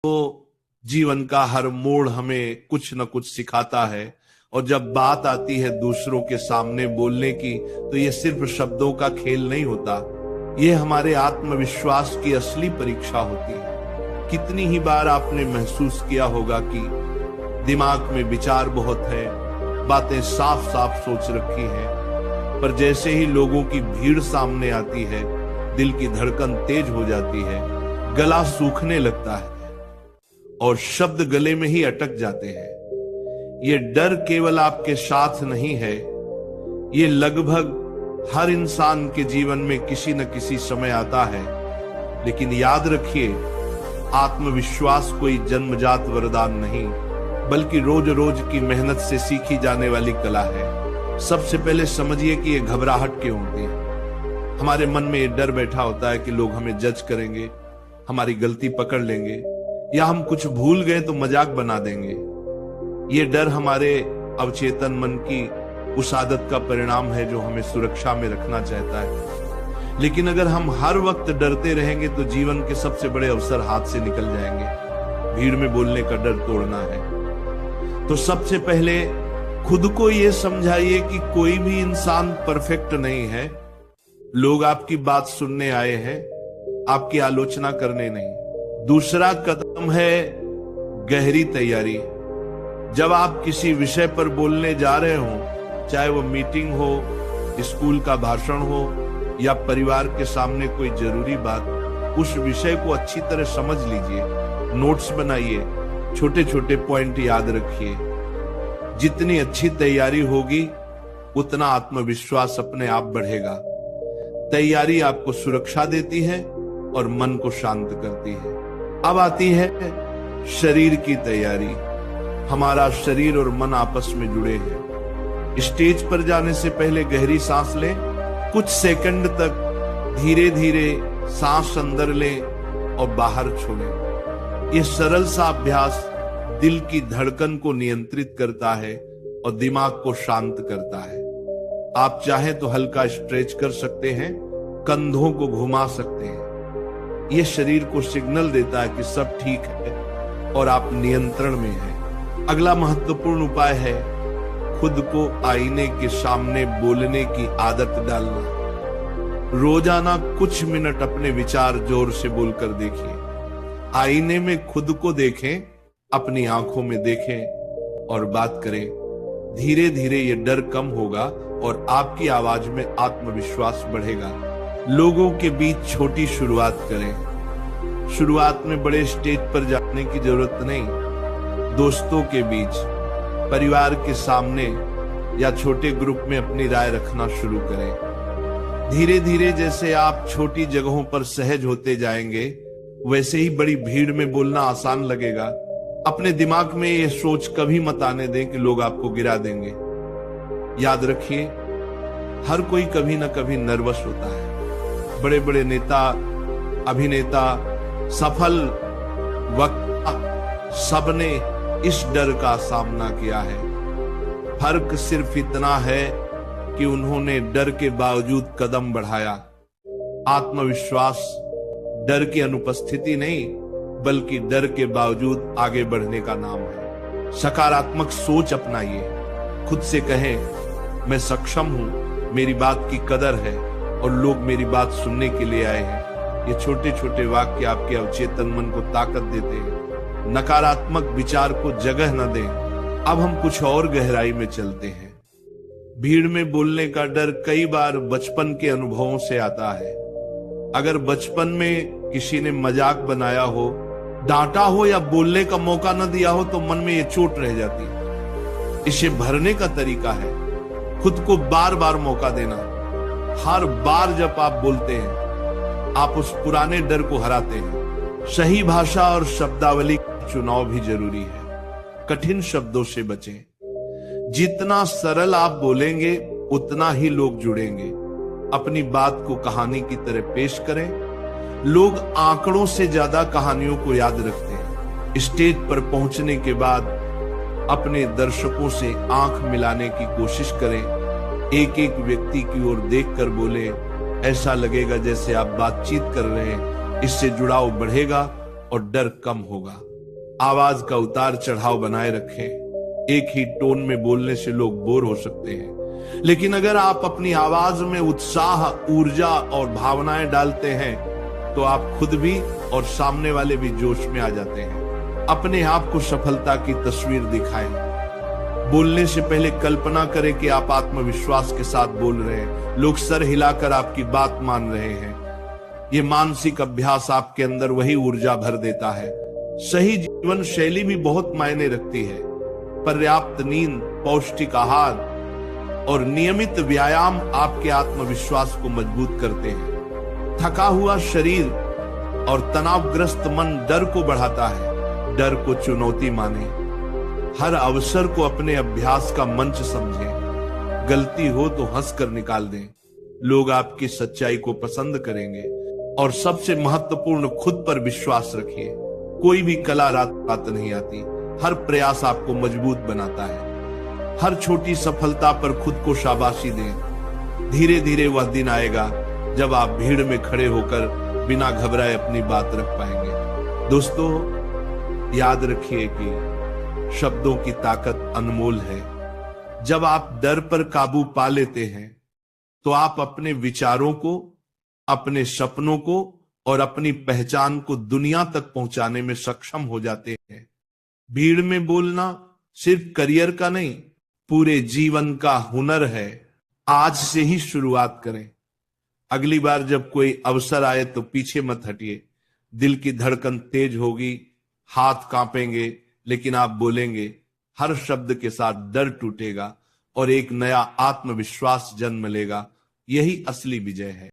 तो जीवन का हर मोड़ हमें कुछ न कुछ सिखाता है। और जब बात आती है दूसरों के सामने बोलने की, तो ये सिर्फ शब्दों का खेल नहीं होता, ये हमारे आत्मविश्वास की असली परीक्षा होती है। कितनी ही बार आपने महसूस किया होगा कि दिमाग में विचार बहुत है, बातें साफ साफ सोच रखी है, पर जैसे ही लोगों की भीड़ सामने आती है, दिल की धड़कन तेज हो जाती है, गला सूखने लगता है और शब्द गले में ही अटक जाते हैं। ये डर केवल आपके साथ नहीं है, ये लगभग हर इंसान के जीवन में किसी न किसी समय आता है। लेकिन याद रखिए, आत्मविश्वास कोई जन्मजात वरदान नहीं, बल्कि रोज रोज की मेहनत से सीखी जाने वाली कला है। सबसे पहले समझिए कि ये घबराहट क्यों होती है। हमारे मन में ये डर बैठा होता है कि लोग हमें जज करेंगे, हमारी गलती पकड़ लेंगे, या हम कुछ भूल गए तो मजाक बना देंगे। ये डर हमारे अवचेतन मन की उस आदत का परिणाम है जो हमें सुरक्षा में रखना चाहता है। लेकिन अगर हम हर वक्त डरते रहेंगे तो जीवन के सबसे बड़े अवसर हाथ से निकल जाएंगे। भीड़ में बोलने का डर तोड़ना है तो सबसे पहले खुद को ये समझाइए कि कोई भी इंसान परफेक्ट नहीं है। लोग आपकी बात सुनने आए हैं, आपकी आलोचना करने नहीं। दूसरा कदम है गहरी तैयारी। जब आप किसी विषय पर बोलने जा रहे हो, चाहे वो मीटिंग हो, स्कूल का भाषण हो या परिवार के सामने कोई जरूरी बात, उस विषय को अच्छी तरह समझ लीजिए, नोट्स बनाइए, छोटे छोटे पॉइंट याद रखिए। जितनी अच्छी तैयारी होगी उतना आत्मविश्वास अपने आप बढ़ेगा। तैयारी आपको सुरक्षा देती है और मन को शांत करती है। अब आती है शरीर की तैयारी। हमारा शरीर और मन आपस में जुड़े हैं। स्टेज पर जाने से पहले गहरी सांस लें, कुछ सेकंड तक धीरे धीरे सांस अंदर लें और बाहर छोड़ें। यह सरल सा अभ्यास दिल की धड़कन को नियंत्रित करता है और दिमाग को शांत करता है। आप चाहें तो हल्का स्ट्रेच कर सकते हैं, कंधों को घुमा सकते हैं। यह शरीर को सिग्नल देता है कि सब ठीक है और आप नियंत्रण में हैं। अगला महत्वपूर्ण उपाय है खुद को आईने के सामने बोलने की आदत डालना। रोजाना कुछ मिनट अपने विचार जोर से बोलकर देखिए। आईने में खुद को देखें, अपनी आंखों में देखें और बात करें। धीरे धीरे ये डर कम होगा और आपकी आवाज में आत्मविश्वास बढ़ेगा। लोगों के बीच छोटी शुरुआत करें। शुरुआत में बड़े स्टेज पर जाने की जरूरत नहीं। दोस्तों के बीच, परिवार के सामने या छोटे ग्रुप में अपनी राय रखना शुरू करें। धीरे धीरे जैसे आप छोटी जगहों पर सहज होते जाएंगे, वैसे ही बड़ी भीड़ में बोलना आसान लगेगा। अपने दिमाग में ये सोच कभी मत आने दें कि लोग आपको गिरा देंगे। याद रखिए, हर कोई कभी ना कभी नर्वस होता है। बड़े बड़े नेता, अभिनेता, सफल वक्ता, सबने इस डर का सामना किया है। फर्क सिर्फ इतना है कि उन्होंने डर के बावजूद कदम बढ़ाया। आत्मविश्वास डर की अनुपस्थिति नहीं, बल्कि डर के बावजूद आगे बढ़ने का नाम है। सकारात्मक सोच अपनाइए। खुद से कहें, मैं सक्षम हूं, मेरी बात की कदर है और लोग मेरी बात सुनने के लिए आए हैं। ये छोटे छोटे वाक्य आपके अवचेतन मन को ताकत देते हैं। नकारात्मक विचार को जगह न दें। अब हम कुछ और गहराई में चलते हैं। भीड़ में बोलने का डर कई बार बचपन के अनुभवों से आता है। अगर बचपन में किसी ने मजाक बनाया हो, डांटा हो या बोलने का मौका न दिया हो, तो मन में ये चोट रह जाती है। इसे भरने का तरीका है खुद को बार बार मौका देना। हर बार जब आप बोलते हैं, आप उस पुराने डर को हराते हैं। सही भाषा और शब्दावली का चुनाव भी जरूरी है। कठिन शब्दों से बचें। जितना सरल आप बोलेंगे, उतना ही लोग जुड़ेंगे। अपनी बात को कहानी की तरह पेश करें। लोग आंकड़ों से ज्यादा कहानियों को याद रखते हैं। स्टेज पर पहुंचने के बाद अपने दर्शकों से आंख मिलाने की कोशिश करें। एक एक व्यक्ति की ओर देखकर बोले। ऐसा लगेगा जैसे आप बातचीत कर रहे हैं। इससे जुड़ाव बढ़ेगा और डर कम होगा। आवाज का उतार चढ़ाव बनाए रखें। एक ही टोन में बोलने से लोग बोर हो सकते हैं, लेकिन अगर आप अपनी आवाज में उत्साह, ऊर्जा और भावनाएं डालते हैं तो आप खुद भी और सामने वाले भी जोश में आ जाते हैं। अपने आप को सफलता की तस्वीर दिखाएं। बोलने से पहले कल्पना करें कि आप आत्मविश्वास के साथ बोल रहे हैं, लोग सर हिलाकर आपकी बात मान रहे हैं। ये मानसिक अभ्यास आपके अंदर वही ऊर्जा भर देता है। सही जीवन शैली भी बहुत मायने रखती है। पर्याप्त नींद, पौष्टिक आहार और नियमित व्यायाम आपके आत्मविश्वास को मजबूत करते हैं। थका हुआ शरीर और तनावग्रस्त मन डर को बढ़ाता है। डर को चुनौती माने। हर अवसर को अपने अभ्यास का मंच समझें। गलती हो तो हंसकर निकाल दें। लोग आपकी सच्चाई को पसंद करेंगे। और सबसे महत्वपूर्ण, खुद पर विश्वास रखिए। कोई भी कला रात रात नहीं आती। हर प्रयास आपको मजबूत बनाता है। हर छोटी सफलता पर खुद को शाबाशी दें। धीरे धीरे वह दिन आएगा जब आप भीड़ में खड़े होकर बिना घबराए अपनी बात रख पाएंगे। दोस्तों, याद रखिए कि शब्दों की ताकत अनमोल है। जब आप डर पर काबू पा लेते हैं तो आप अपने विचारों को, अपने सपनों को और अपनी पहचान को दुनिया तक पहुंचाने में सक्षम हो जाते हैं। भीड़ में बोलना सिर्फ करियर का नहीं, पूरे जीवन का हुनर है। आज से ही शुरुआत करें। अगली बार जब कोई अवसर आए तो पीछे मत हटिए। दिल की धड़कन तेज होगी, हाथ कांपेंगे, लेकिन आप बोलेंगे। हर शब्द के साथ डर टूटेगा और एक नया आत्मविश्वास जन्म लेगा। यही असली विजय है।